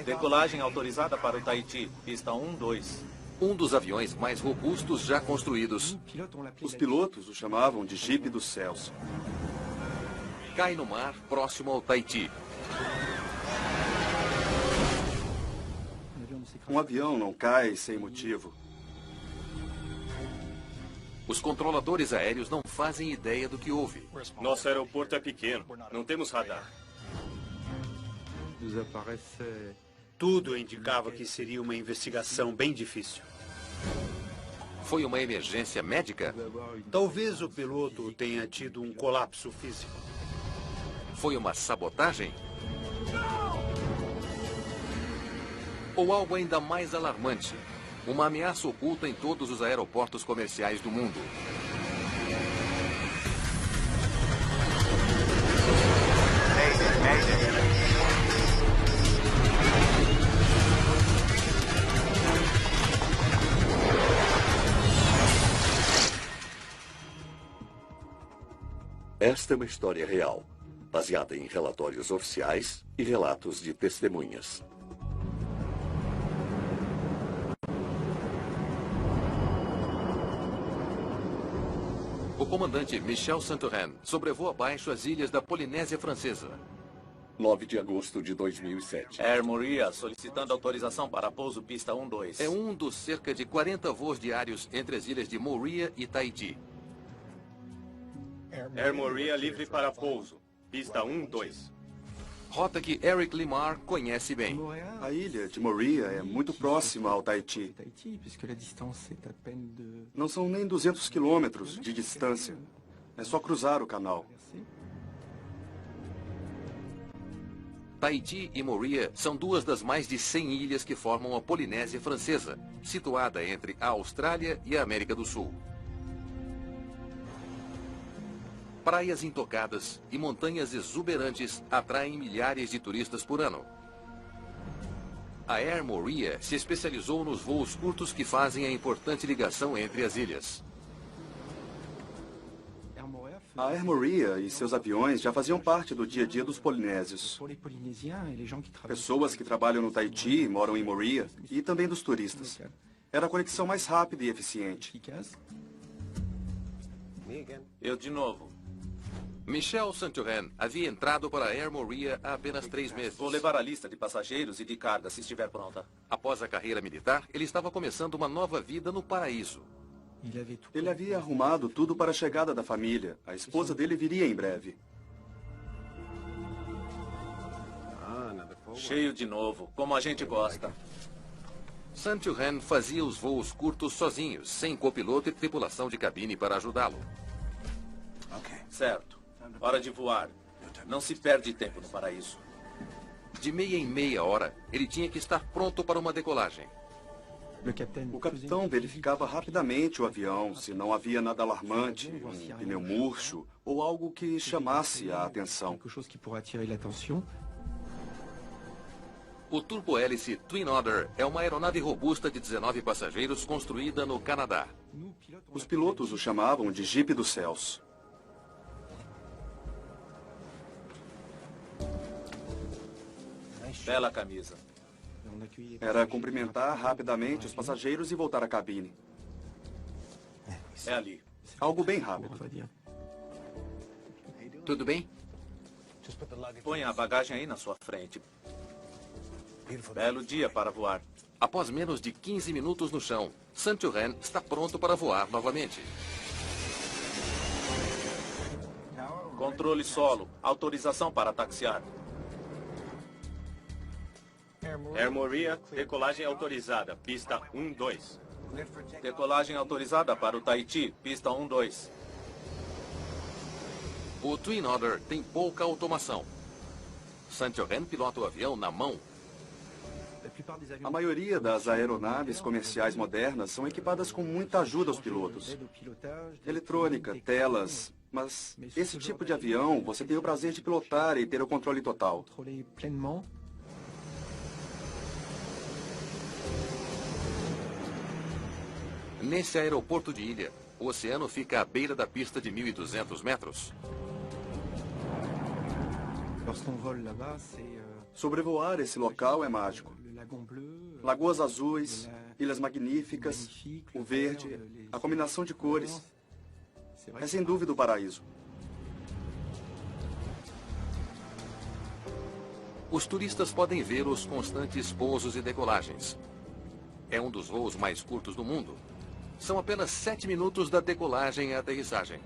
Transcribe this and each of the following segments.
Decolagem autorizada para o Tahiti, pista 1-2. Um dos aviões mais robustos já construídos Os pilotos o chamavam de Jeep dos céus. cai no mar próximo ao Tahiti. Um avião não cai sem motivo. Os controladores aéreos não fazem ideia do que houve. Nosso aeroporto é pequeno. Não temos radar. Tudo indicava que seria uma investigação bem difícil. Foi uma emergência médica? Talvez o piloto tenha tido um colapso físico. Foi uma sabotagem? Ou algo ainda mais alarmante? Uma ameaça oculta em todos os aeroportos comerciais do mundo. Esta é uma história real, baseada em relatórios oficiais e relatos de testemunhas. O comandante Michel Santorin sobrevoa abaixo as ilhas da Polinésia Francesa. 9 de agosto de 2007. Air Moria solicitando autorização para pouso pista 1-2. É um dos cerca de 40 voos diários entre as ilhas de Moorea e Tahiti. Air Moria livre para pouso. Pista 1-2. Rota que Eric Limar conhece bem. A ilha de Moorea é muito próxima ao Tahiti. Não são nem 200 quilômetros de distância. É só cruzar o canal. Tahiti e Moorea são duas das mais de 100 ilhas que formam a Polinésia Francesa, situada entre a Austrália e a América do Sul. Praias intocadas e montanhas exuberantes atraem milhares de turistas por ano. A Air Moria se especializou nos voos curtos que fazem a importante ligação entre as ilhas. A Air Moria e seus aviões já faziam parte do dia a dia dos polinésios. Pessoas que trabalham no Tahiti e moram em Moorea, e também dos turistas. Era a conexão mais rápida e eficiente. Eu de novo. Michel Santorin havia entrado para a Air Moria há apenas 3 meses. Vou levar a lista de passageiros e de carga se estiver pronta. Após a carreira militar, ele estava começando uma nova vida no paraíso. Ele havia arrumado tudo para a chegada da família. A esposa dele viria em breve. Cheio de novo, como a gente gosta. Santorin fazia os voos curtos sozinhos, sem copiloto e tripulação de cabine para ajudá-lo. Certo. Hora de voar. Não se perde tempo no paraíso. De meia em meia hora, ele tinha que estar pronto para uma decolagem. O capitão verificava rapidamente o avião, se não havia nada alarmante, um pneu murcho ou algo que chamasse a atenção. O turbohélice Twin Otter é uma aeronave robusta de 19 passageiros construída no Canadá. Os pilotos o chamavam de Jeep dos céus. Bela camisa. Era cumprimentar rapidamente os passageiros e voltar à cabine. É ali. Algo bem rápido. Tudo bem? Ponha a bagagem aí na sua frente. Belo dia para voar. Após menos de 15 minutos no chão, Santorin está pronto para voar novamente. Controle solo. Autorização para taxiar. Air Moria, decolagem autorizada. Pista 1-2. Decolagem autorizada para o Tahiti, pista 1-2. O Twin Otter tem pouca automação. Santorin pilota o avião na mão. A maioria das aeronaves comerciais modernas são equipadas com muita ajuda aos pilotos. Eletrônica, telas, mas esse tipo de avião você tem o prazer de pilotar e ter o controle total. Nesse aeroporto de ilha, o oceano fica à beira da pista de 1.200 metros. Sobrevoar esse local é mágico. Lagoas azuis, ilhas magníficas, o verde, a combinação de cores. É sem dúvida o paraíso. Os turistas podem ver os constantes pousos e decolagens. É um dos voos mais curtos do mundo. São apenas 7 minutos da decolagem à aterrissagem.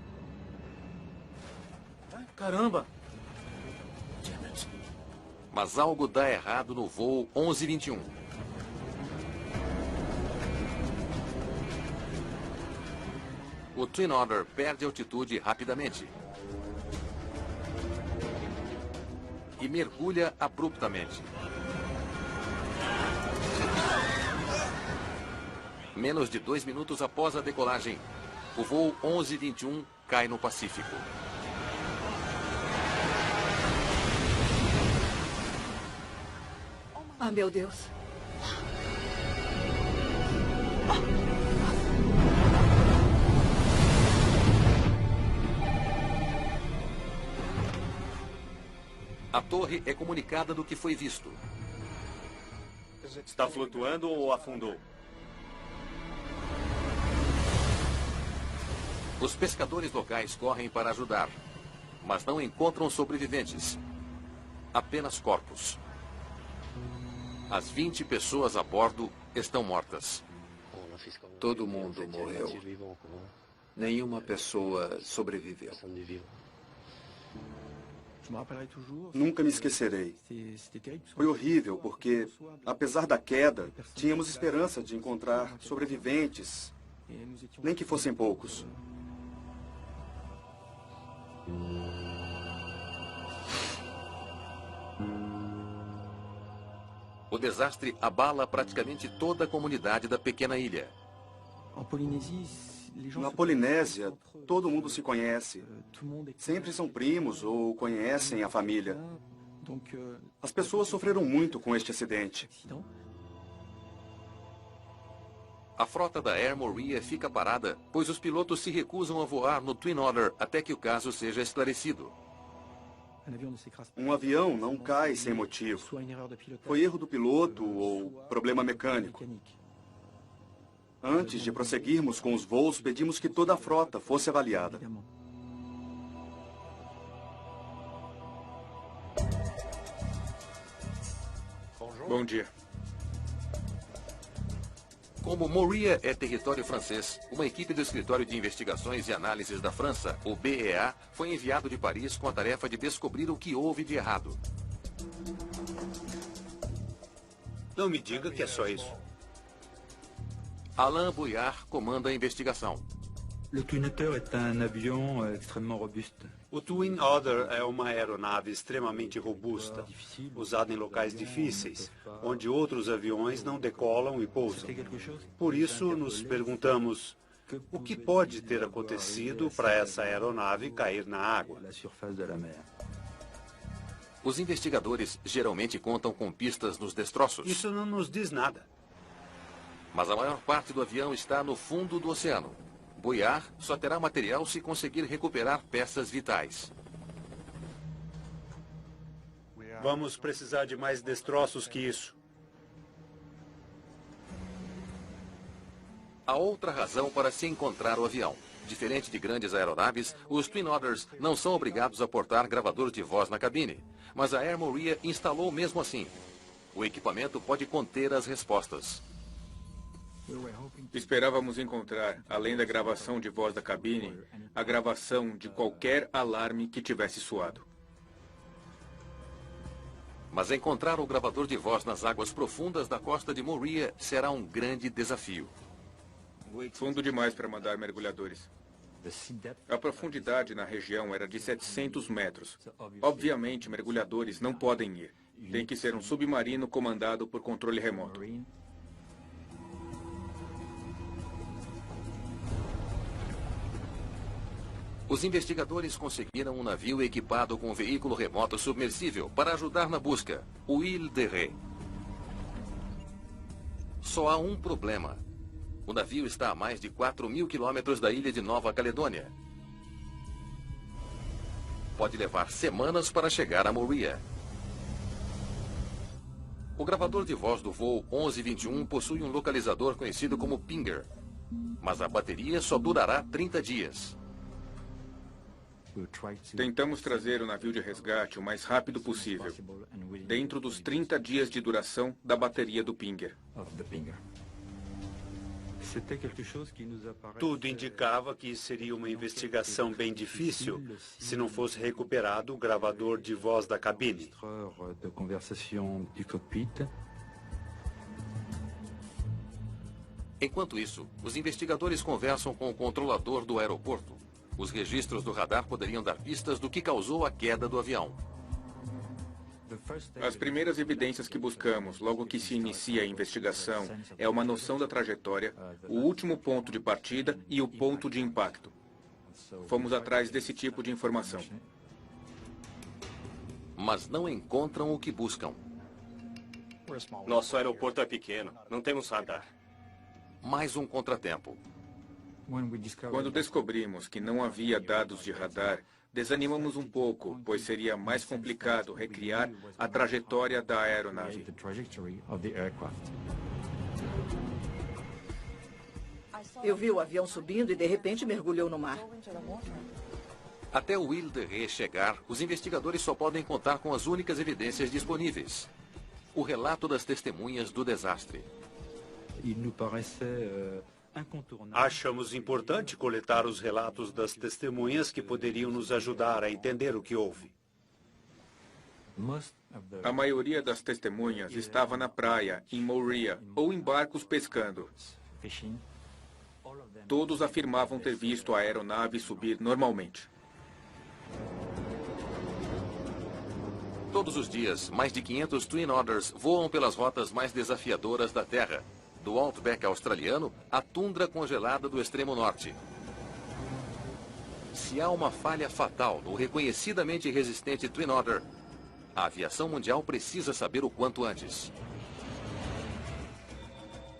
Caramba! Mas algo dá errado no voo 1121. O Twin Otter perde altitude rapidamente e mergulha abruptamente. Menos de 2 minutos após a decolagem, o voo 1121 cai no Pacífico. Ah, meu Deus. A torre é comunicada do que foi visto. Está flutuando ou afundou? Os pescadores locais correm para ajudar, mas não encontram sobreviventes. Apenas corpos. As 20 pessoas a bordo estão mortas. Todo mundo morreu. Nenhuma pessoa sobreviveu. Nunca me esquecerei. Foi horrível porque, apesar da queda, tínhamos esperança de encontrar sobreviventes, nem que fossem poucos. O desastre abala praticamente toda a comunidade da pequena ilha. Na Polinésia, todo mundo se conhece. Sempre são primos ou conhecem a família. As pessoas sofreram muito com este acidente. A frota da Air Morea fica parada, pois os pilotos se recusam a voar no Twin Otter até que o caso seja esclarecido. Um avião não cai sem motivo. Foi erro do piloto ou problema mecânico. Antes de prosseguirmos com os voos, pedimos que toda a frota fosse avaliada. Bom dia. Como Morea é território francês, uma equipe do Escritório de Investigações e Análises da França, o BEA, foi enviado de Paris com a tarefa de descobrir o que houve de errado. Não me diga que é só isso. Alain Bouillard comanda a investigação. Le Twin Otter est un avion extrêmement robuste. O Twin Otter é uma aeronave extremamente robusta, usada em locais difíceis, onde outros aviões não decolam e pousam. Por isso, nos perguntamos o que pode ter acontecido para essa aeronave cair na água. Os investigadores geralmente contam com pistas nos destroços. Isso não nos diz nada. Mas a maior parte do avião está no fundo do oceano. Bouillard só terá material se conseguir recuperar peças vitais. Vamos precisar de mais destroços que isso. Há outra razão para se encontrar o avião. Diferente de grandes aeronaves, os Twin Otters não são obrigados a portar gravador de voz na cabine. Mas a Air Morea instalou mesmo assim. O equipamento pode conter as respostas. Esperávamos encontrar, além da gravação de voz da cabine, a gravação de qualquer alarme que tivesse soado. Mas encontrar o gravador de voz nas águas profundas da costa de Morea será um grande desafio. Fundo demais para mandar mergulhadores. A profundidade na região era de 700 metros. Obviamente, mergulhadores não podem ir. Tem que ser um submarino comandado por controle remoto. Os investigadores conseguiram um navio equipado com um veículo remoto submersível para ajudar na busca, o Ile de Ré. Só há um problema. O navio está a mais de 4.000 quilômetros da ilha de Nova Caledônia. Pode levar semanas para chegar a Morea. O gravador de voz do voo 1121 possui um localizador conhecido como Pinger, mas a bateria só durará 30 dias. Tentamos trazer o navio de resgate o mais rápido possível, dentro dos 30 dias de duração da bateria do Pinger. Tudo indicava que seria uma investigação bem difícil se não fosse recuperado o gravador de voz da cabine. Enquanto isso, os investigadores conversam com o controlador do aeroporto. Os registros do radar poderiam dar pistas do que causou a queda do avião. As primeiras evidências que buscamos logo que se inicia a investigação é uma noção da trajetória, o último ponto de partida e o ponto de impacto. Fomos atrás desse tipo de informação. Mas não encontram o que buscam. Nosso aeroporto é pequeno, não temos radar. Mais um contratempo. Quando descobrimos que não havia dados de radar, desanimamos um pouco, pois seria mais complicado recriar a trajetória da aeronave. Eu vi o avião subindo e de repente mergulhou no mar. Até o Will de Ré chegar, os investigadores só podem contar com as únicas evidências disponíveis. O relato das testemunhas do desastre. Achamos importante coletar os relatos das testemunhas que poderiam nos ajudar a entender o que houve. A maioria das testemunhas estava na praia, em Moorea, ou em barcos pescando. Todos afirmavam ter visto a aeronave subir normalmente. Todos os dias, mais de 500 Twin Otters voam pelas rotas mais desafiadoras da Terra, do Outback australiano à tundra congelada do extremo norte. Se há uma falha fatal no reconhecidamente resistente Twin Otter, a aviação mundial precisa saber o quanto antes.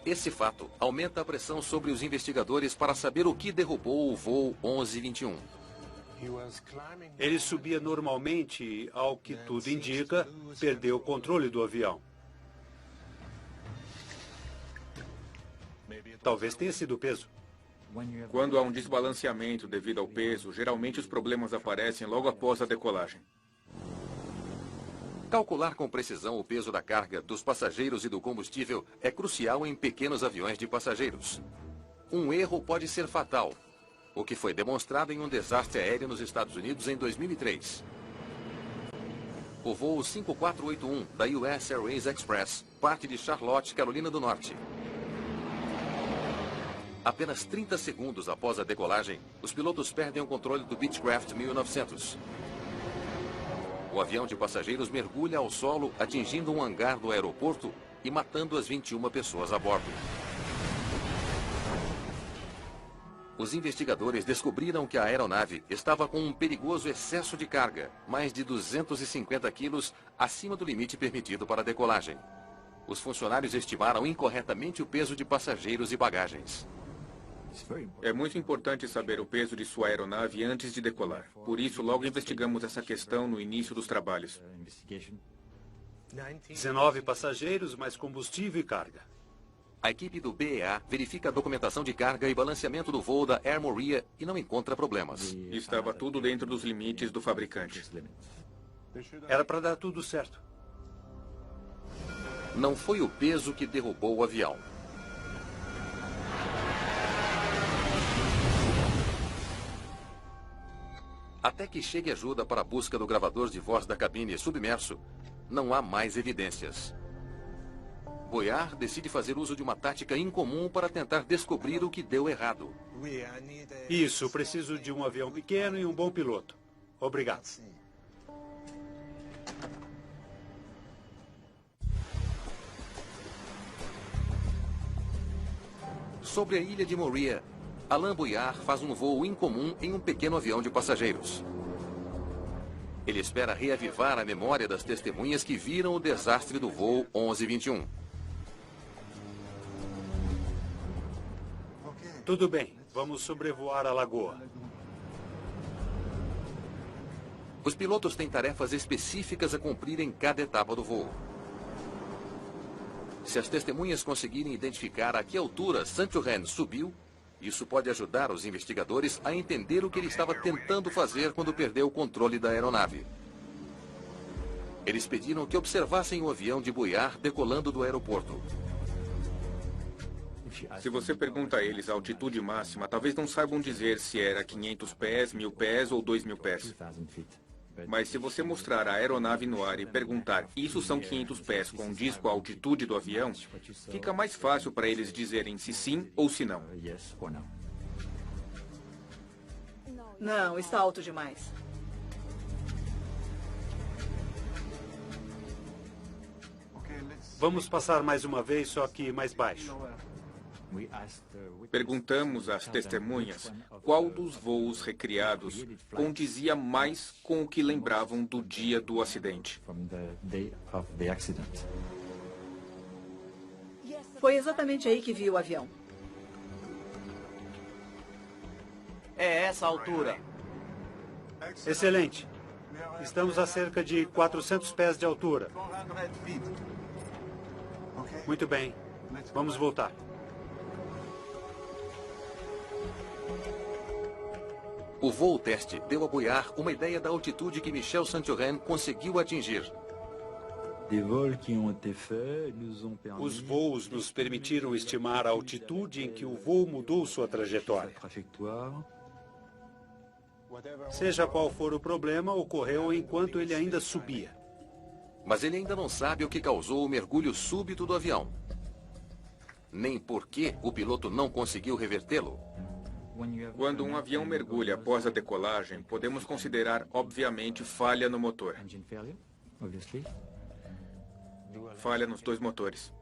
Esse fato aumenta a pressão sobre os investigadores para saber o que derrubou o voo 1121. Ele subia normalmente e, ao que tudo indica, perdeu o controle do avião. Talvez tenha sido o peso. Quando há um desbalanceamento devido ao peso, geralmente os problemas aparecem logo após a decolagem. Calcular com precisão o peso da carga, dos passageiros e do combustível é crucial em pequenos aviões de passageiros. Um erro pode ser fatal, o que foi demonstrado em um desastre aéreo nos Estados Unidos em 2003. O voo 5481 da US Airways Express parte de Charlotte, Carolina do Norte. Apenas 30 segundos após a decolagem, os pilotos perdem o controle do Beechcraft 1900. O avião de passageiros mergulha ao solo, atingindo um hangar do aeroporto e matando as 21 pessoas a bordo. Os investigadores descobriram que a aeronave estava com um perigoso excesso de carga, mais de 250 quilos acima do limite permitido para a decolagem. Os funcionários estimaram incorretamente o peso de passageiros e bagagens. É muito importante saber o peso de sua aeronave antes de decolar. Por isso, logo investigamos essa questão no início dos trabalhos. 19 passageiros, mais combustível e carga. A equipe do BEA verifica a documentação de carga e balanceamento do voo da Air Moorea e não encontra problemas. Estava tudo dentro dos limites do fabricante. Era para dar tudo certo. Não foi o peso que derrubou o avião. Até que chegue ajuda para a busca do gravador de voz da cabine submerso, não há mais evidências. Boyard decide fazer uso de uma tática incomum para tentar descobrir o que deu errado. Isso, preciso de um avião pequeno e um bom piloto. Obrigado. Sobre a ilha de Moorea, Alain Boyard faz um voo incomum em um pequeno avião de passageiros. Ele espera reavivar a memória das testemunhas que viram o desastre do voo 1121. Tudo bem, vamos sobrevoar a lagoa. Os pilotos têm tarefas específicas a cumprir em cada etapa do voo. Se as testemunhas conseguirem identificar a que altura Santorin subiu, isso pode ajudar os investigadores a entender o que ele estava tentando fazer quando perdeu o controle da aeronave. Eles pediram que observassem o avião de Boyard decolando do aeroporto. Se você pergunta a eles a altitude máxima, talvez não saibam dizer se era 500 pés, 1000 pés ou 2000 pés. Mas se você mostrar a aeronave no ar e perguntar, isso são 500 pés condiz com a altitude do avião, fica mais fácil para eles dizerem se sim ou se não. Não, está alto demais. Vamos passar mais uma vez, só que mais baixo. Perguntamos às testemunhas qual dos voos recriados condizia mais com o que lembravam do dia do acidente. Foi exatamente aí que vi o avião. É essa a altura. Excelente. Estamos a cerca de 400 pés de altura. Muito bem. Vamos voltar. O voo teste deu a Boyard uma ideia da altitude que Michel Santorin conseguiu atingir. Os voos nos permitiram estimar a altitude em que o voo mudou sua trajetória. Seja qual for o problema, ocorreu enquanto ele ainda subia. Mas ele ainda não sabe o que causou o mergulho súbito do avião. Nem por que o piloto não conseguiu revertê-lo. Quando um avião mergulha após a decolagem, podemos considerar, obviamente, falha no motor. Falha nos dois motores.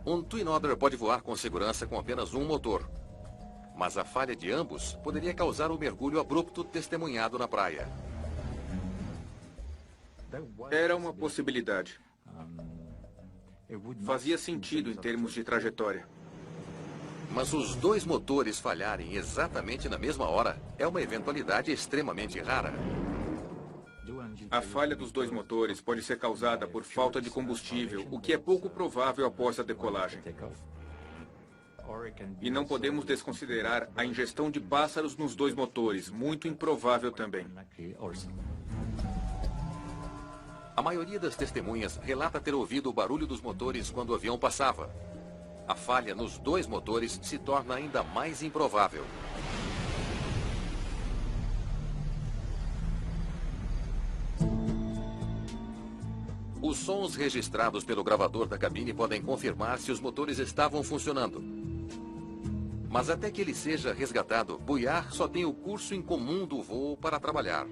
Um Twin Otter pode voar com segurança com apenas um motor. Mas a falha de ambos poderia causar o mergulho abrupto testemunhado na praia. Era uma possibilidade. Fazia sentido em termos de trajetória. Mas os dois motores falharem exatamente na mesma hora é uma eventualidade extremamente rara. A falha dos dois motores pode ser causada por falta de combustível, o que é pouco provável após a decolagem. E não podemos desconsiderar a ingestão de pássaros nos dois motores, muito improvável também. A maioria das testemunhas relata ter ouvido o barulho dos motores quando o avião passava. A falha nos dois motores se torna ainda mais improvável. Os sons registrados pelo gravador da cabine podem confirmar se os motores estavam funcionando. Mas até que ele seja resgatado, Boyard só tem o curso em comum do voo para trabalhar.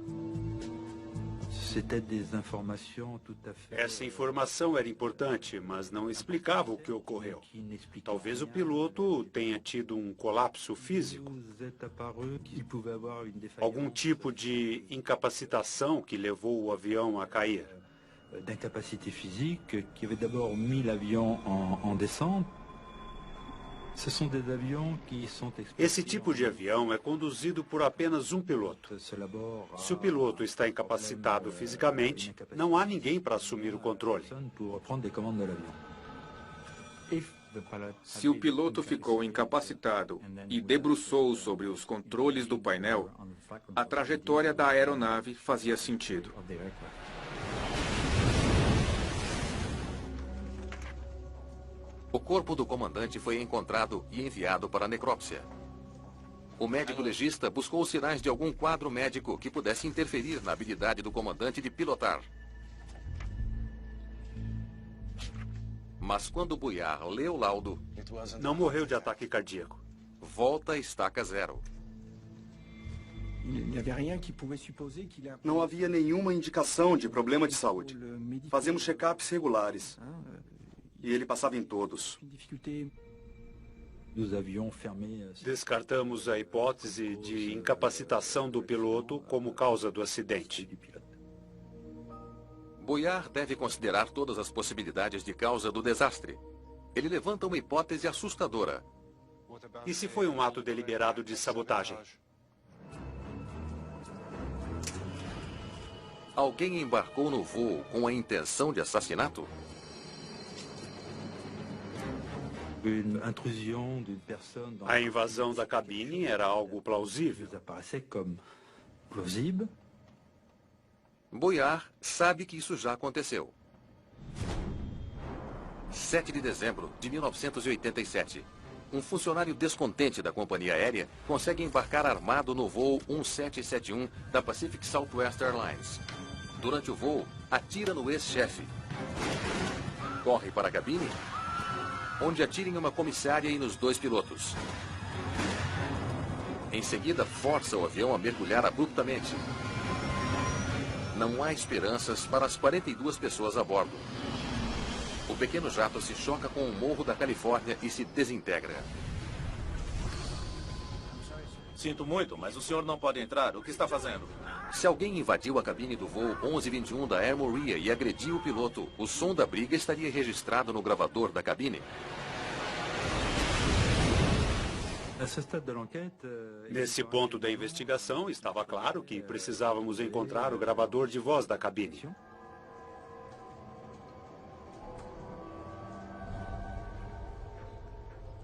Essa informação era importante, mas não explicava o que ocorreu. Talvez o piloto tenha tido um colapso físico. Algum tipo de incapacitação que levou o avião a cair. D'incapacité physique qui avait d'abord mis l'avion en descente. Esse tipo de avião é conduzido por apenas um piloto. Se o piloto está incapacitado fisicamente, não há ninguém para assumir o controle. Se o piloto ficou incapacitado e debruçou sobre os controles do painel, a trajetória da aeronave fazia sentido. O corpo do comandante foi encontrado e enviado para a necrópsia. O médico legista buscou sinais de algum quadro médico que pudesse interferir na habilidade do comandante de pilotar. Mas quando Boyard lê o laudo, não morreu de ataque cardíaco. Volta a estaca zero. Não havia nenhuma indicação de problema de saúde. Fazemos check-ups regulares. E ele passava em todos. Descartamos a hipótese de incapacitação do piloto como causa do acidente. Boyard deve considerar todas as possibilidades de causa do desastre. Ele levanta uma hipótese assustadora. E se foi um ato deliberado de sabotagem? Alguém embarcou no voo com a intenção de assassinato? A invasão da cabine era algo plausível. Boyard sabe que isso já aconteceu. 7 de dezembro de 1987. Um funcionário descontente da companhia aérea consegue embarcar armado no voo 1771 da Pacific Southwest Airlines. Durante o voo, atira no ex-chefe. Corre para a cabine, onde atira em uma comissária e nos 2 pilotos. Em seguida, força o avião a mergulhar abruptamente. Não há esperanças para as 42 pessoas a bordo. O pequeno jato se choca com o morro da Califórnia e se desintegra. Sinto muito, mas o senhor não pode entrar. O que está fazendo? Se alguém invadiu a cabine do voo 1121 da Air Morea e agrediu o piloto, o som da briga estaria registrado no gravador da cabine. Nesse ponto da investigação, estava claro que precisávamos encontrar o gravador de voz da cabine.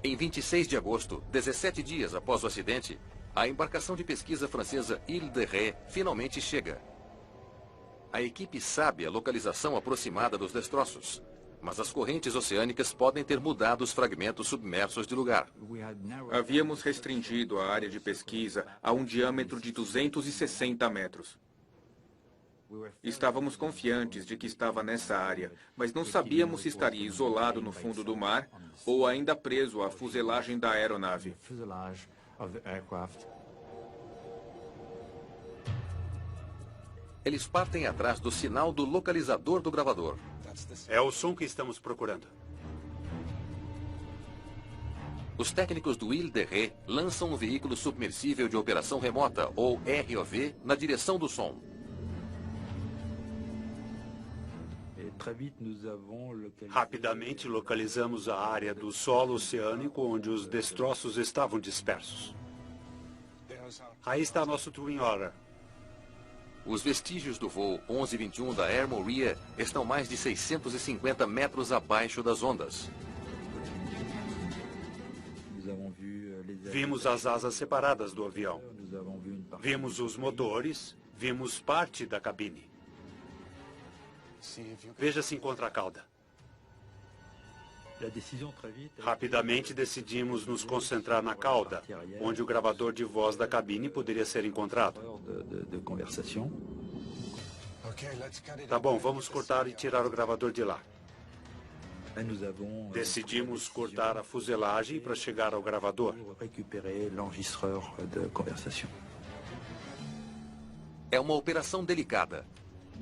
Em 26 de agosto, 17 dias após o acidente, a embarcação de pesquisa francesa Ile de Ré finalmente chega. A equipe sabe a localização aproximada dos destroços, mas as correntes oceânicas podem ter mudado os fragmentos submersos de lugar. Havíamos restringido a área de pesquisa a um diâmetro de 260 metros. Estávamos confiantes de que estava nessa área, mas não sabíamos se estaria isolado no fundo do mar ou ainda preso à fuselagem da aeronave. Eles partem atrás do sinal do localizador do gravador. É o som que estamos procurando. Os técnicos do Ile de Ré lançam um veículo submersível de operação remota, ou ROV, na direção do som. Rapidamente localizamos a área do solo oceânico onde os destroços estavam dispersos. Aí está nosso Twin Otter. Os vestígios do voo 1121 da Air Morea estão mais de 650 metros abaixo das ondas. Vimos as asas separadas do avião. Vimos os motores, vimos parte da cabine. Veja se encontra a cauda. Rapidamente decidimos nos concentrar na cauda, onde o gravador de voz da cabine poderia ser encontrado. Tá bom, vamos cortar e tirar o gravador de lá. Decidimos cortar a fuselagem para chegar ao gravador. É uma operação delicada.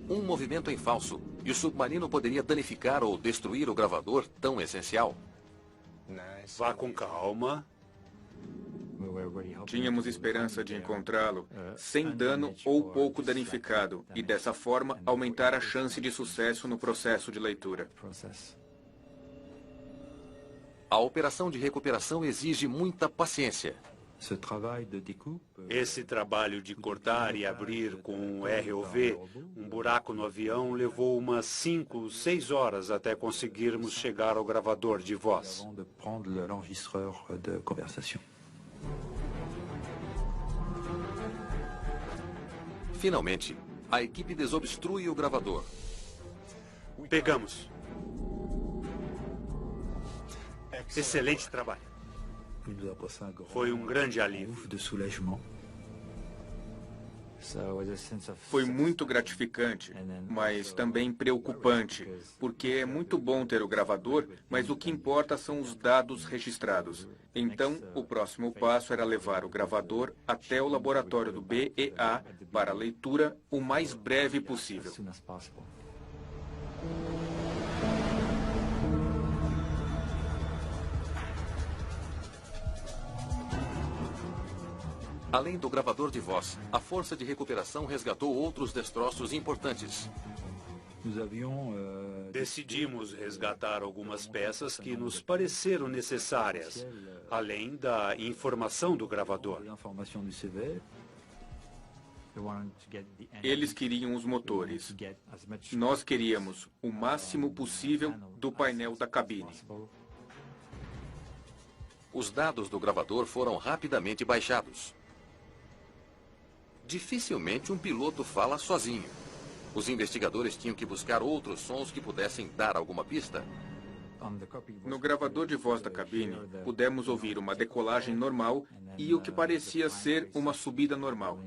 Um movimento em falso e o submarino poderia danificar ou destruir o gravador tão essencial. Vá com calma. Tínhamos esperança de encontrá-lo sem dano ou pouco danificado e, dessa forma, aumentar a chance de sucesso no processo de leitura. A operação de recuperação exige muita paciência. Esse trabalho de cortar e abrir com um ROV um buraco no avião levou umas 5, 6 horas até conseguirmos chegar ao gravador de voz. Finalmente, a equipe desobstrui o gravador. Pegamos. Excelente trabalho. Foi um grande alívio. Foi muito gratificante, mas também preocupante, porque é muito bom ter o gravador, mas o que importa são os dados registrados. Então, o próximo passo era levar o gravador até o laboratório do BEA para leitura o mais breve possível. Além do gravador de voz, a força de recuperação resgatou outros destroços importantes. Decidimos resgatar algumas peças que nos pareceram necessárias, além da informação do gravador. Eles queriam os motores. Nós queríamos o máximo possível do painel da cabine. Os dados do gravador foram rapidamente baixados. Dificilmente um piloto fala sozinho. Os investigadores tinham que buscar outros sons que pudessem dar alguma pista. No gravador de voz da cabine, pudemos ouvir uma decolagem normal e o que parecia ser uma subida normal.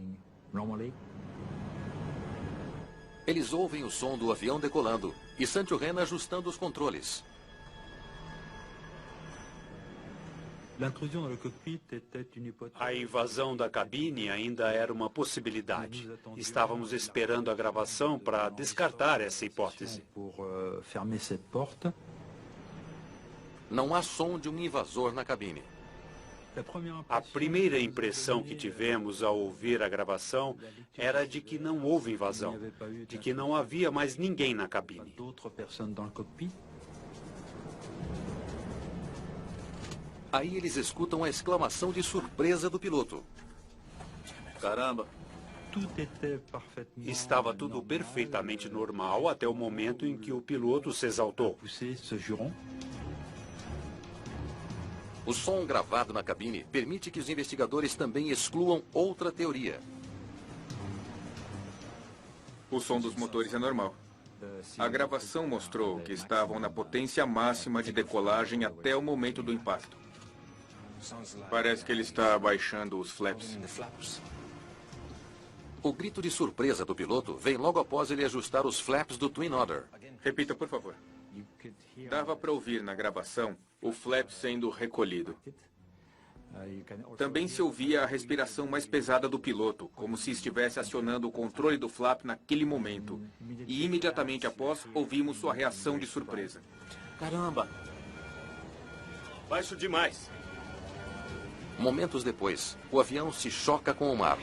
Eles ouvem o som do avião decolando e Santorin ajustando os controles. A invasão da cabine ainda era uma possibilidade. Estávamos esperando a gravação para descartar essa hipótese. Não há som de um invasor na cabine. A primeira impressão que tivemos ao ouvir a gravação era de que não houve invasão, de que não havia mais ninguém na cabine. Aí eles escutam a exclamação de surpresa do piloto. Caramba! Estava tudo perfeitamente normal até o momento em que o piloto se exaltou. O som gravado na cabine permite que os investigadores também excluam outra teoria. O som dos motores é normal. A gravação mostrou que estavam na potência máxima de decolagem até o momento do impacto. Parece que ele está abaixando os flaps. O grito de surpresa do piloto vem logo após ele ajustar os flaps do Twin Otter. Repita, por favor. Dava para ouvir na gravação o flap sendo recolhido. Também se ouvia a respiração mais pesada do piloto, como se estivesse acionando o controle do flap naquele momento. E imediatamente após, ouvimos sua reação de surpresa. Caramba! Baixo demais. Momentos depois, o avião se choca com o mar.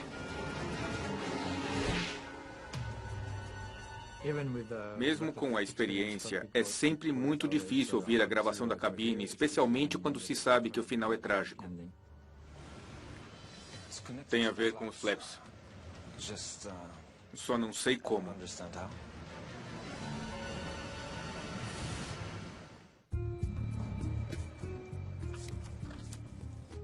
Mesmo com a experiência, é sempre muito difícil ouvir a gravação da cabine, especialmente quando se sabe que o final é trágico. Tem a ver com os flaps. Só não sei como.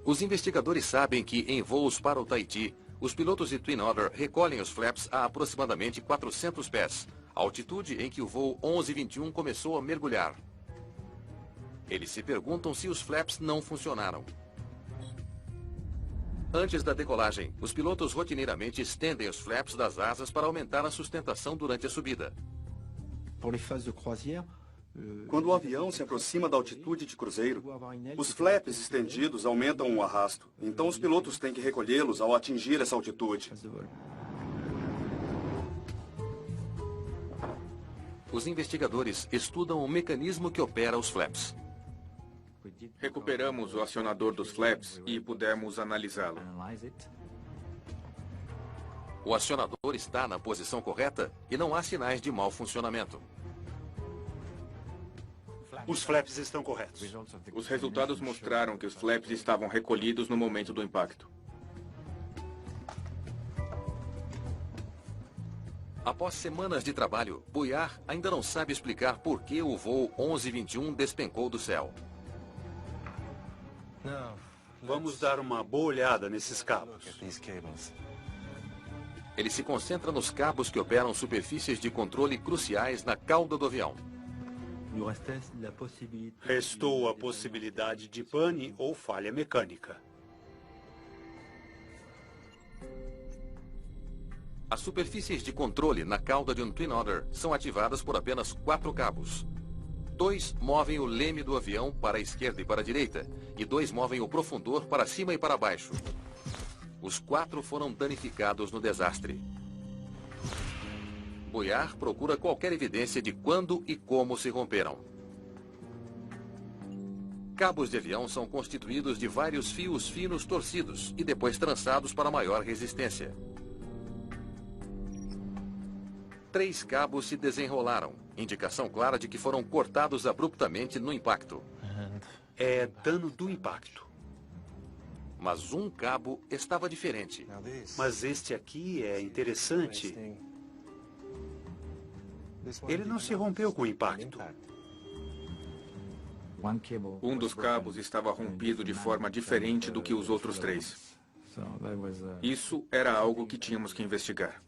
Os investigadores sabem que, em voos para o Tahiti, os pilotos de Twin Otter recolhem os flaps a aproximadamente 400 pés, a altitude em que o voo 1121 começou a mergulhar. Eles se perguntam se os flaps não funcionaram. Antes da decolagem, os pilotos rotineiramente estendem os flaps das asas para aumentar a sustentação durante a subida. Quando o avião se aproxima da altitude de cruzeiro, os flaps estendidos aumentam o arrasto. Então os pilotos têm que recolhê-los ao atingir essa altitude. Os investigadores estudam o mecanismo que opera os flaps. Recuperamos o acionador dos flaps e pudemos analisá-lo. O acionador está na posição correta e não há sinais de mau funcionamento. Os flaps estão corretos. Os resultados mostraram que os flaps estavam recolhidos no momento do impacto. Após semanas de trabalho, Bouillard ainda não sabe explicar por que o voo 1121 despencou do céu. Vamos dar uma boa olhada nesses cabos. Ele se concentra nos cabos que operam superfícies de controle cruciais na cauda do avião. Restou a possibilidade de pane ou falha mecânica. As superfícies de controle na cauda de um Twin Otter são ativadas por apenas 4 cabos. 2 movem o leme do avião para a esquerda e para a direita, e 2 movem o profundor para cima e para baixo. Os 4 foram danificados no desastre. Bouillard procura qualquer evidência de quando e como se romperam. Cabos de avião são constituídos de vários fios finos torcidos e depois trançados para maior resistência. 3 cabos se desenrolaram, indicação clara de que foram cortados abruptamente no impacto. É dano do impacto. Mas um cabo estava diferente. Mas este aqui é interessante. Ele não se rompeu com o impacto. Um dos cabos estava rompido de forma diferente do que os outros 3. Isso era algo que tínhamos que investigar.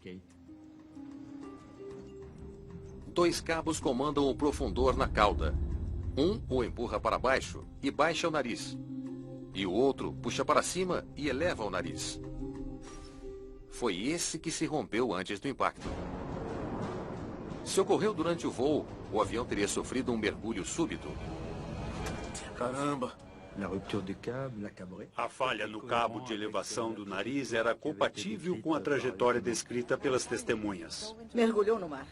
2 cabos comandam o profundor na cauda. Um o empurra para baixo e baixa o nariz. E o outro puxa para cima e eleva o nariz. Foi esse que se rompeu antes do impacto. Se ocorreu durante o voo, o avião teria sofrido um mergulho súbito. Caramba! A falha no cabo de elevação do nariz era compatível com a trajetória descrita pelas testemunhas. Mergulhou no mar.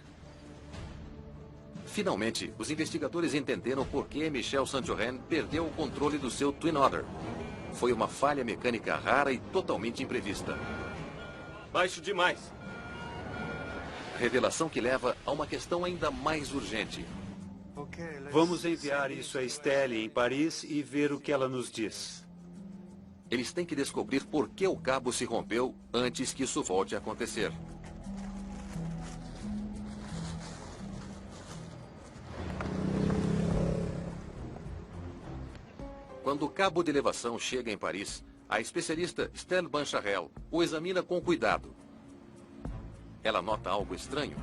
Finalmente, os investigadores entenderam por que Michel St-Johann perdeu o controle do seu Twin Otter. Foi uma falha mecânica rara e totalmente imprevista. Baixo demais. Revelação que leva a uma questão ainda mais urgente. Vamos enviar isso a Estelle em Paris e ver o que ela nos diz. Eles têm que descobrir por que o cabo se rompeu antes que isso volte a acontecer. Quando o cabo de elevação chega em Paris, a especialista Estelle Bancharel o examina com cuidado. Ela nota algo estranho.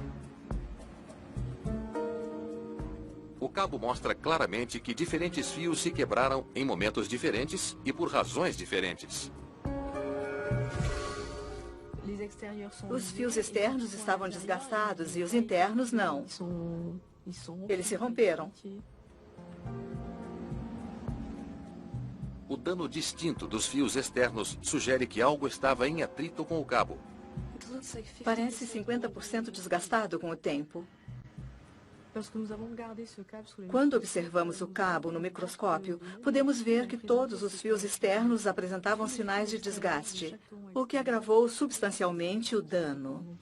O cabo mostra claramente que diferentes fios se quebraram em momentos diferentes e por razões diferentes. Os fios externos estavam desgastados e os internos não. Eles se romperam. O dano distinto dos fios externos sugere que algo estava em atrito com o cabo. Parece 50% desgastado com o tempo. Quando observamos o cabo no microscópio, podemos ver que todos os fios externos apresentavam sinais de desgaste, o que agravou substancialmente o dano.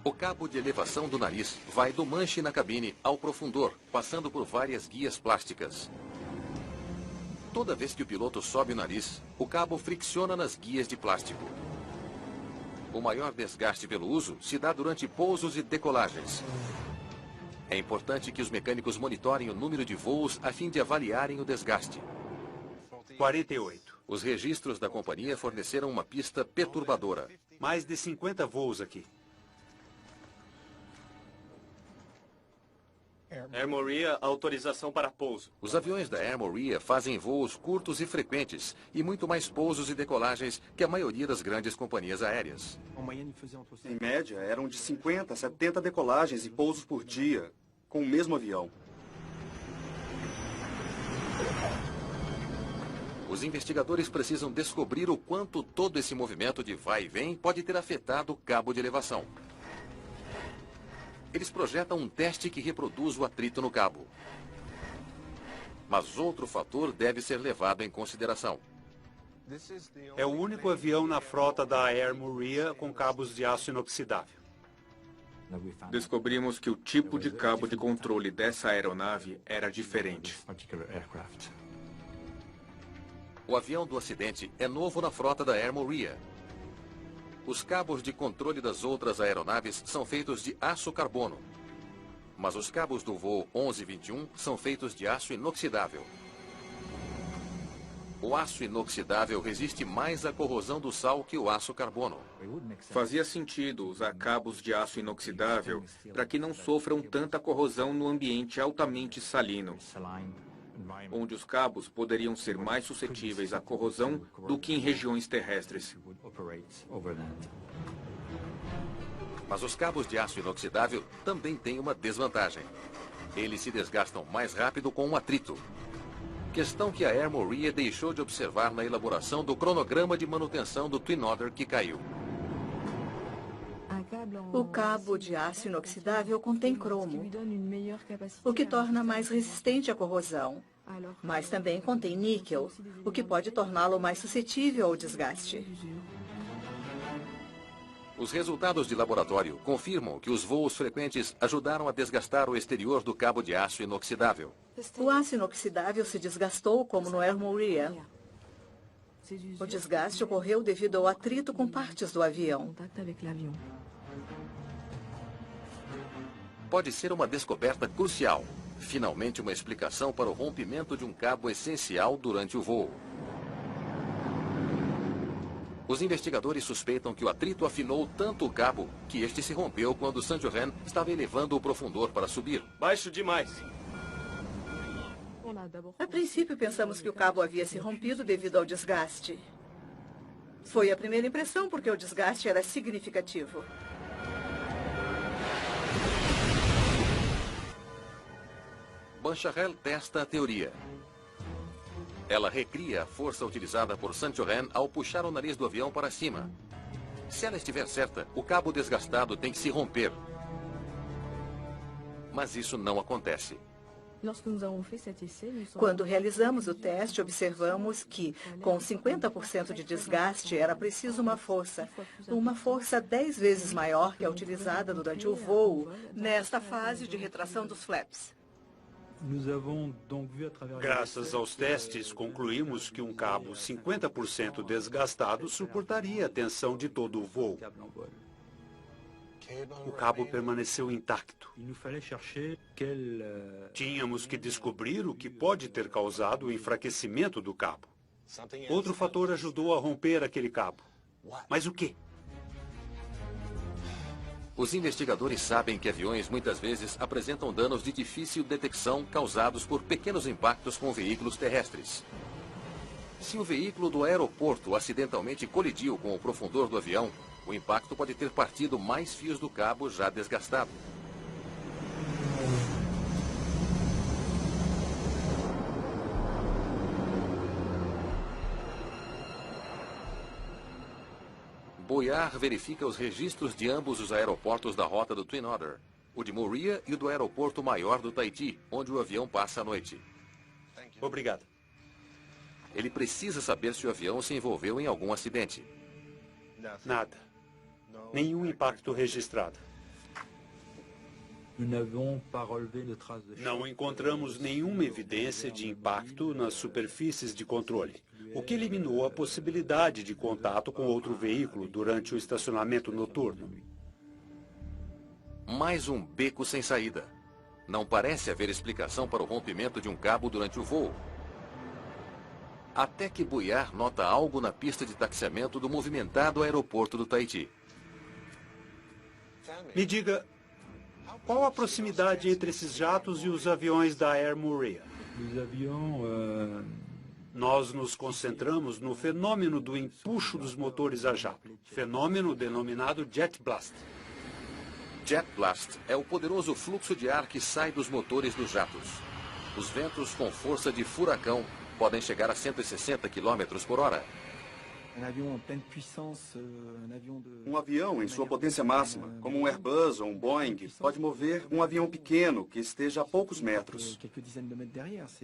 O cabo de elevação do nariz vai do manche na cabine ao profundor, passando por várias guias plásticas. Toda vez que o piloto sobe o nariz, o cabo fricciona nas guias de plástico. O maior desgaste pelo uso se dá durante pousos e decolagens. É importante que os mecânicos monitorem o número de voos a fim de avaliarem o desgaste. 48. Os registros da companhia forneceram uma pista perturbadora. Mais de 50 voos aqui. Air Moria, autorização para pouso. Os aviões da Air Moria fazem voos curtos e frequentes e muito mais pousos e decolagens que a maioria das grandes companhias aéreas. Em média, eram de 50 a 70 decolagens e pousos por dia, com o mesmo avião. Os investigadores precisam descobrir o quanto todo esse movimento de vai e vem pode ter afetado o cabo de elevação. Eles projetam um teste que reproduz o atrito no cabo. Mas outro fator deve ser levado em consideração. É o único avião na frota da Air Moria com cabos de aço inoxidável. Descobrimos que o tipo de cabo de controle dessa aeronave era diferente. O avião do acidente é novo na frota da Air Moria. Os cabos de controle das outras aeronaves são feitos de aço carbono. Mas os cabos do voo 1121 são feitos de aço inoxidável. O aço inoxidável resiste mais à corrosão do sal que o aço carbono. Fazia sentido usar cabos de aço inoxidável para que não sofram tanta corrosão no ambiente altamente salino, onde os cabos poderiam ser mais suscetíveis à corrosão do que em regiões terrestres. Mas os cabos de aço inoxidável também têm uma desvantagem. Eles se desgastam mais rápido com um atrito. Questão que a Air Moria deixou de observar na elaboração do cronograma de manutenção do Twin Otter que caiu. O cabo de aço inoxidável contém cromo, o que torna mais resistente à corrosão. Mas também contém níquel, o que pode torná-lo mais suscetível ao desgaste. Os resultados de laboratório confirmam que os voos frequentes ajudaram a desgastar o exterior do cabo de aço inoxidável. O aço inoxidável se desgastou como no Air Moria. O desgaste ocorreu devido ao atrito com partes do avião. pode ser uma descoberta crucial. Finalmente uma explicação para o rompimento de um cabo essencial durante o voo. Os investigadores suspeitam que o atrito afinou tanto o cabo que este se rompeu quando Saint-Johann estava elevando o profundor para subir. Baixo demais. A princípio, pensamos que o cabo havia se rompido devido ao desgaste. Foi a primeira impressão porque o desgaste era significativo. Bancharel testa a teoria. Ela recria a força utilizada por Saint-Johann ao puxar o nariz do avião para cima. Se ela estiver certa, o cabo desgastado tem que se romper. Mas isso não acontece. Quando realizamos o teste, observamos que, com 50% de desgaste, era preciso uma força 10 vezes maior que a utilizada durante o voo, nesta fase de retração dos flaps. Graças aos testes, concluímos que um cabo 50% desgastado suportaria a tensão de todo o voo. O cabo permaneceu intacto. Tínhamos que descobrir o que pode ter causado o enfraquecimento do cabo. Outro fator ajudou a romper aquele cabo. Mas o quê? Os investigadores sabem que aviões muitas vezes apresentam danos de difícil detecção causados por pequenos impactos com veículos terrestres. Se o veículo do aeroporto acidentalmente colidiu com o profundor do avião, o impacto pode ter partido mais fios do cabo já desgastado. Boyard verifica os registros de ambos os aeroportos da rota do Twin Otter, o de Moorea e o do aeroporto maior do Tahiti, onde o avião passa a noite. Obrigado. Ele precisa saber se o avião se envolveu em algum acidente. Nada. Nenhum impacto registrado. Não encontramos nenhuma evidência de impacto nas superfícies de controle, o que eliminou a possibilidade de contato com outro veículo durante o estacionamento noturno. Mais um beco sem saída. Não parece haver explicação para o rompimento de um cabo durante o voo. Até que Boyard nota algo na pista de taxiamento do movimentado aeroporto do Tahiti. Me diga, qual a proximidade entre esses jatos e os aviões da Air Moorea? Nós nos concentramos no fenômeno do empuxo dos motores a jato, fenômeno denominado Jet Blast. Jet Blast é o poderoso fluxo de ar que sai dos motores dos jatos. Os ventos com força de furacão podem chegar a 160 km por hora. Um avião em sua potência máxima, como um Airbus ou um Boeing, pode mover um avião pequeno que esteja a poucos metros.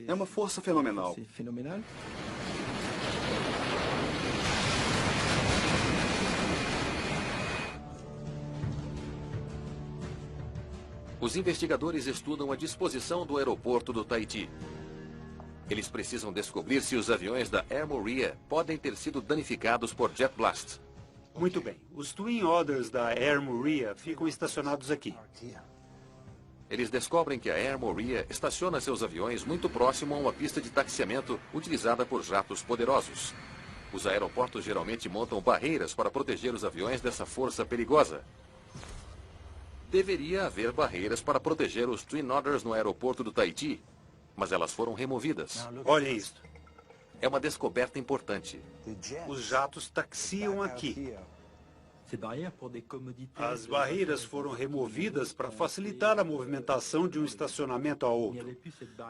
É uma força fenomenal. Os investigadores estudam a disposição do aeroporto do Tahiti. Eles precisam descobrir se os aviões da Air Moorea podem ter sido danificados por Jet Blast. Muito bem. Os Twin Otters da Air Moorea ficam estacionados aqui. Eles descobrem que a Air Moorea estaciona seus aviões muito próximo a uma pista de taxiamento utilizada por jatos poderosos. Os aeroportos geralmente montam barreiras para proteger os aviões dessa força perigosa. Deveria haver barreiras para proteger os Twin Otters no aeroporto do Tahiti, mas elas foram removidas. Olhem isto. É uma descoberta importante. Os jatos taxiam aqui. As barreiras foram removidas para facilitar a movimentação de um estacionamento a outro.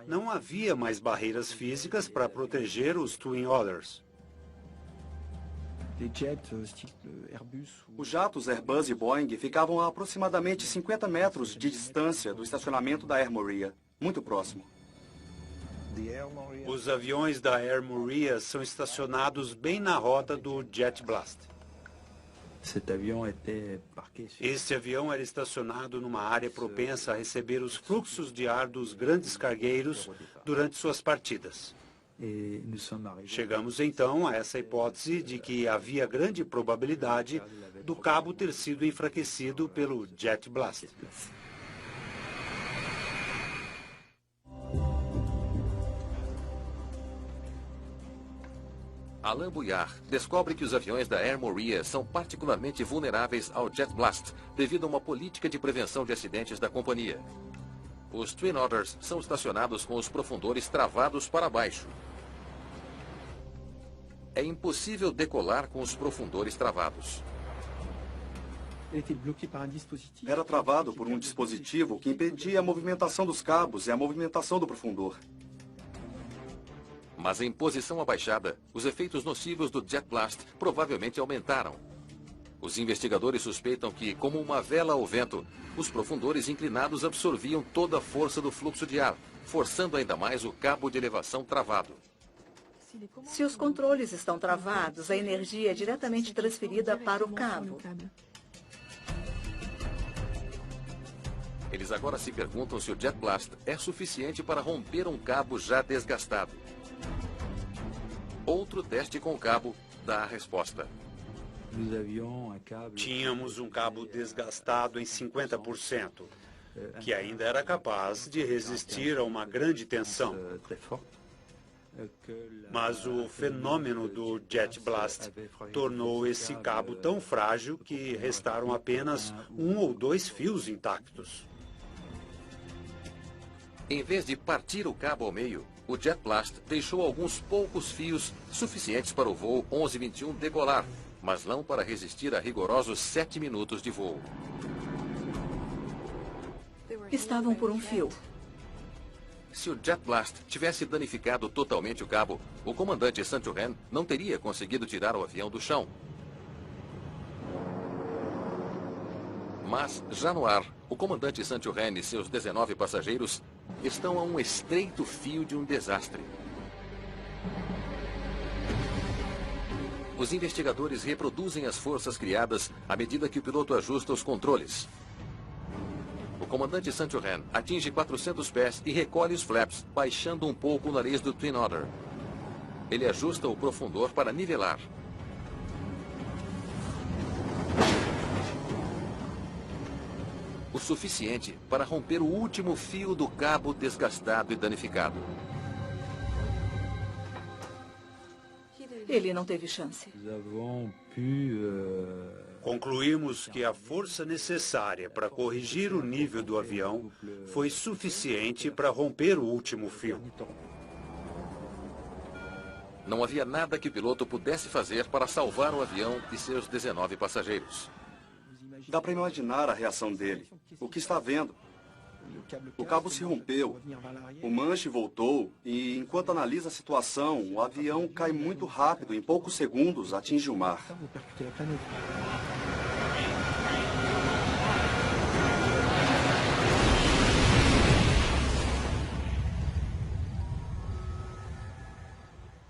Não havia mais barreiras físicas para proteger os Twin Otters. Os jatos Airbus e Boeing ficavam a aproximadamente 50 metros de distância do estacionamento da Air Moorea, muito próximo. Os aviões da Air Moorea são estacionados bem na rota do Jet Blast. Este avião era estacionado numa área propensa a receber os fluxos de ar dos grandes cargueiros durante suas partidas. Chegamos então a essa hipótese de que havia grande probabilidade do cabo ter sido enfraquecido pelo Jet Blast. Alain Bouillard descobre que os aviões da Air Moria são particularmente vulneráveis ao Jet Blast devido a uma política de prevenção de acidentes da companhia. Os Twin Otters são estacionados com os profundores travados para baixo. É impossível decolar com os profundores travados. Era travado por um dispositivo que impedia a movimentação dos cabos e a movimentação do profundor. Mas em posição abaixada, os efeitos nocivos do Jet Blast provavelmente aumentaram. Os investigadores suspeitam que, como uma vela ao vento, os profundores inclinados absorviam toda a força do fluxo de ar, forçando ainda mais o cabo de elevação travado. Se os controles estão travados, a energia é diretamente transferida para o cabo. Eles agora se perguntam se o Jet Blast é suficiente para romper um cabo já desgastado. Outro teste com o cabo dá a resposta. Tínhamos um cabo desgastado em 50%, que ainda era capaz de resistir a uma grande tensão. Mas o fenômeno do Jet Blast tornou esse cabo tão frágil que restaram apenas 1 ou 2 fios intactos. Em vez de partir o cabo ao meio, o Jet Blast deixou alguns poucos fios suficientes para o voo 1121 decolar, mas não para resistir a rigorosos 7 minutos de voo. Estavam por um fio. Se o Jet Blast tivesse danificado totalmente o cabo, o comandante Santurhan não teria conseguido tirar o avião do chão. Mas, já no ar, o comandante Santurhan e seus 19 passageiros estão a um estreito fio de um desastre. Os investigadores reproduzem as forças criadas à medida que o piloto ajusta os controles. O comandante Santurhan atinge 400 pés e recolhe os flaps, baixando um pouco o nariz do Twin Otter. Ele ajusta o profundor para nivelar. O suficiente para romper o último fio do cabo desgastado e danificado. Ele não teve chance. Concluímos que a força necessária para corrigir o nível do avião foi suficiente para romper o último fio. Não havia nada que o piloto pudesse fazer para salvar o avião e seus 19 passageiros. Dá para imaginar a reação dele. O que está vendo? O cabo se rompeu, o manche voltou e, enquanto analisa a situação, o avião cai muito rápido, em poucos segundos atinge o mar.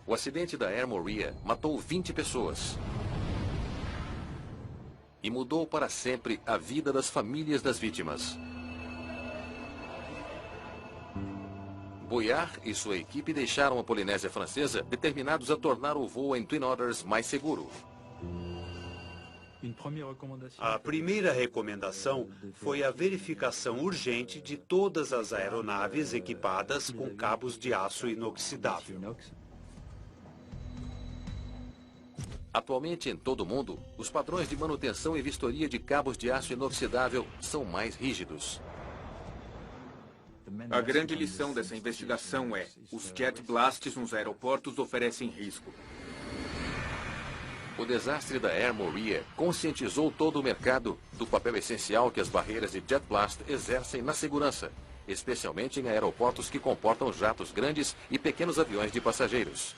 O acidente da Air Moria matou 20 pessoas. E mudou para sempre a vida das famílias das vítimas. Bouillard e sua equipe deixaram a Polinésia Francesa determinados a tornar o voo em Twin Otters mais seguro. A primeira recomendação foi a verificação urgente de todas as aeronaves equipadas com cabos de aço inoxidável. Atualmente, em todo o mundo, os padrões de manutenção e vistoria de cabos de aço inoxidável são mais rígidos. A grande lição dessa investigação é: os Jet Blasts nos aeroportos oferecem risco. O desastre da Air Moria conscientizou todo o mercado do papel essencial que as barreiras de Jet Blast exercem na segurança, especialmente em aeroportos que comportam jatos grandes e pequenos aviões de passageiros.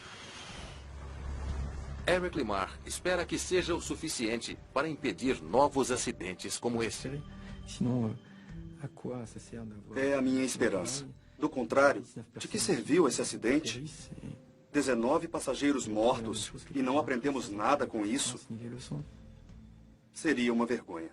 Eric Limar espera que seja o suficiente para impedir novos acidentes como esse. É a minha esperança. Do contrário, de que serviu esse acidente? 19 passageiros mortos e não aprendemos nada com isso? Seria uma vergonha.